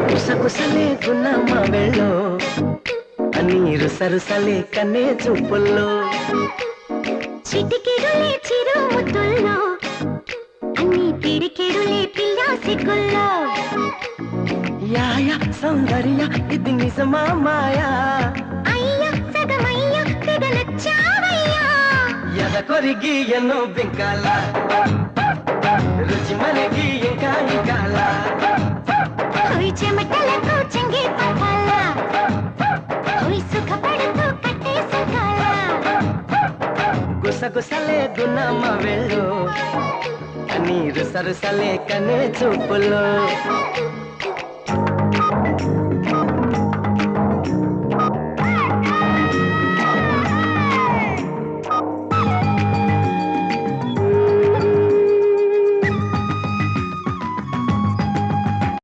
కుసకుసలే గున్నమ్మ వెళ్ళో నీరు సరుసలే కన్నే చూపుల్లో చిటికెడులే చిరు ముద్దుల్లో అన్ని పిడికెడులే పిల్ల సిగ్గుల్లో యాయ సౌందర్య ఇది నిజమా మాయా అయ్య సగమయ్య తెగ నచ్చావయ్యా ఎద కొరిగి ఎన్నో బింకాల రుచి మనకి ఇంకా ఇంకాల హోయ్ చెమటలకు చెంగి పట్టాల హోయ్ సుఖపడుతూ కట్టే సుఖాల గుసగుసలే గున్నమ్మ వెళ్ళు నీరు సరుసలే కన్నే చూపుల్లో